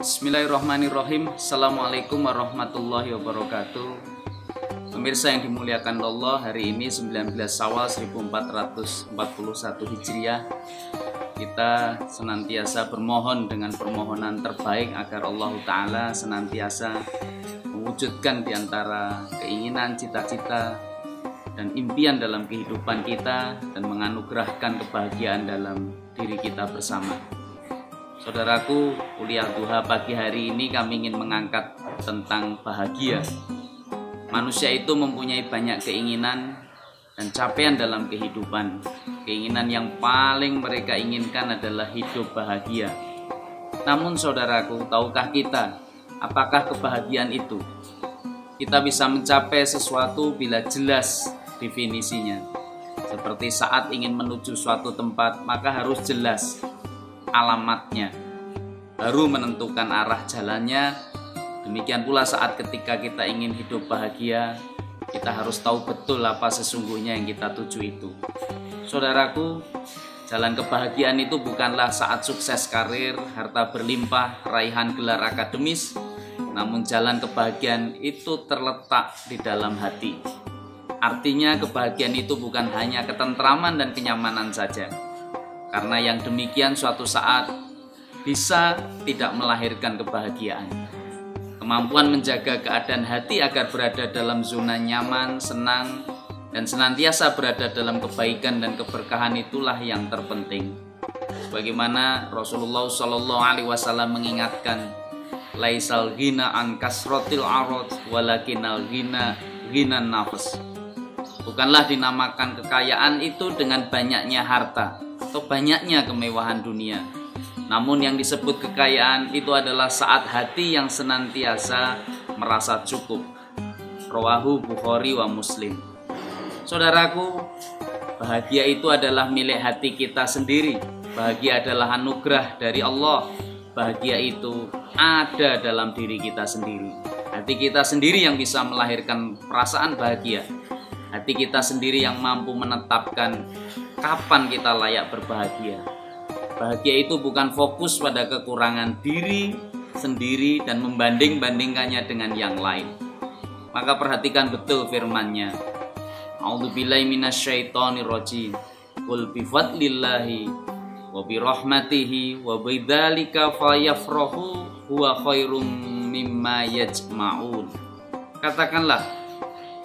Bismillahirrahmanirrahim. Assalamualaikum warahmatullahi wabarakatuh. Pemirsa yang dimuliakan Allah, hari ini 19 Syawal 1441 Hijriah. Kita senantiasa bermohon dengan permohonan terbaik agar Allah Ta'ala senantiasa mewujudkan di antara keinginan, cita-cita, dan impian dalam kehidupan kita dan menganugerahkan kebahagiaan dalam diri kita bersama. Saudaraku, kuliah duha pagi hari ini kami ingin mengangkat tentang bahagia. Manusia itu mempunyai banyak keinginan dan capaian dalam kehidupan. Keinginan yang paling mereka inginkan adalah hidup bahagia. Namun saudaraku, tahukah kita apakah kebahagiaan itu? Kita bisa mencapai sesuatu bila jelas definisinya. Seperti saat ingin menuju suatu tempat, maka harus jelas alamatnya, baru menentukan arah jalannya. Demikian pula saat ketika kita ingin hidup bahagia, kita harus tahu betul apa sesungguhnya yang kita tuju itu. Saudaraku, jalan kebahagiaan itu bukanlah saat sukses karir, harta berlimpah, raihan gelar akademis. Namun jalan kebahagiaan itu terletak di dalam hati. Artinya kebahagiaan itu bukan hanya ketentraman dan kenyamanan saja. Karena yang demikian suatu saat bisa tidak melahirkan kebahagiaan. Kemampuan menjaga keadaan hati agar berada dalam zona nyaman, senang, dan senantiasa berada dalam kebaikan dan keberkahan itulah yang terpenting. Bagaimana Rasulullah SAW mengingatkan, laisal ghina an kasrotil arad walakinal ghina ghinan nafs. Bukanlah dinamakan kekayaan itu dengan banyaknya harta atau banyaknya kemewahan dunia. Namun yang disebut kekayaan itu adalah saat hati yang senantiasa merasa cukup. Rawahu Bukhari wa Muslim. Saudaraku, bahagia itu adalah milik hati kita sendiri. Bahagia adalah anugerah dari Allah. Bahagia itu ada dalam diri kita sendiri. Hati kita sendiri yang bisa melahirkan perasaan bahagia. Hati kita sendiri yang mampu menetapkan kapan kita layak berbahagia. Bahagia itu bukan fokus pada kekurangan diri sendiri dan membanding-bandingkannya dengan yang lain. Maka perhatikan betul firman-Nya. A'udzubillahi minasyaitonirrajim. Qul bifadlillahi wa birahmatihi wa bidzalika fayafrahu huwa khairum mimma yajma'un. Katakanlah,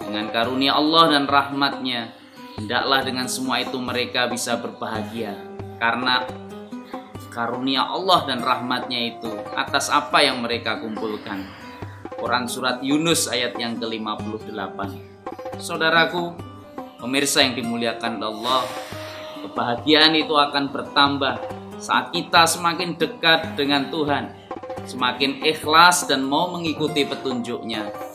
dengan karunia Allah dan rahmat-Nya, hendaklah dengan semua itu mereka bisa berbahagia. Karena karunia Allah dan rahmat-Nya itu atas apa yang mereka kumpulkan. Quran surat Yunus ayat yang ke-58. Saudaraku, pemirsa yang dimuliakan Allah, kebahagiaan itu akan bertambah saat kita semakin dekat dengan Tuhan, semakin ikhlas dan mau mengikuti petunjuk-Nya.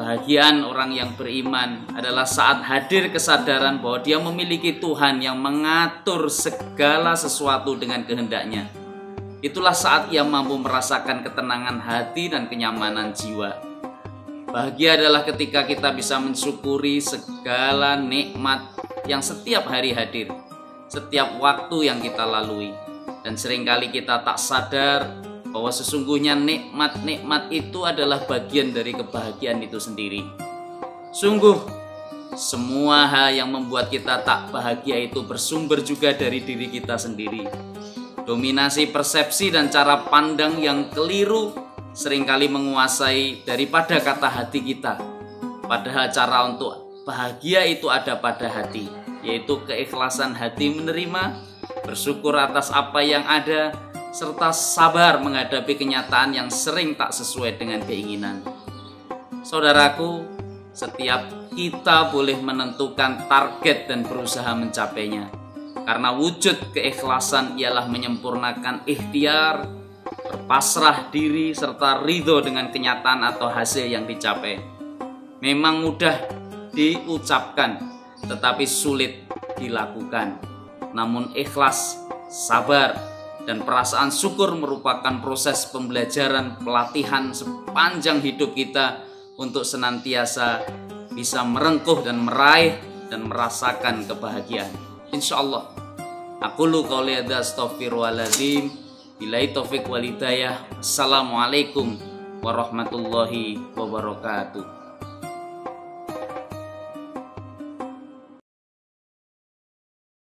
Kebahagiaan orang yang beriman adalah saat hadir kesadaran bahwa dia memiliki Tuhan yang mengatur segala sesuatu dengan kehendak-Nya. Itulah saat ia mampu merasakan ketenangan hati dan kenyamanan jiwa. Bahagia adalah ketika kita bisa mensyukuri segala nikmat yang setiap hari hadir, setiap waktu yang kita lalui. Dan seringkali kita tak sadar bahwa sesungguhnya nikmat-nikmat itu adalah bagian dari kebahagiaan itu sendiri. Sungguh, semua hal yang membuat kita tak bahagia itu bersumber juga dari diri kita sendiri. Dominasi persepsi dan cara pandang yang keliru seringkali menguasai daripada kata hati kita. Padahal cara untuk bahagia itu ada pada hati, yaitu keikhlasan hati menerima, bersyukur atas apa yang ada, serta sabar menghadapi kenyataan yang sering tak sesuai dengan keinginan. Saudaraku, setiap kita boleh menentukan target dan berusaha mencapainya. Karena wujud keikhlasan ialah menyempurnakan ikhtiar, berpasrah diri, serta ridho dengan kenyataan atau hasil yang dicapai. Memang mudah diucapkan, tetapi sulit dilakukan. Namun ikhlas, sabar, dan perasaan syukur merupakan proses pembelajaran pelatihan sepanjang hidup kita untuk senantiasa bisa merengkuh dan meraih dan merasakan kebahagiaan. Insya Allah. Aqulu qouli hadza astaghfirullahaladzim Billahi taufik wal hidayah. Assalamualaikum warahmatullahi wabarakatuh.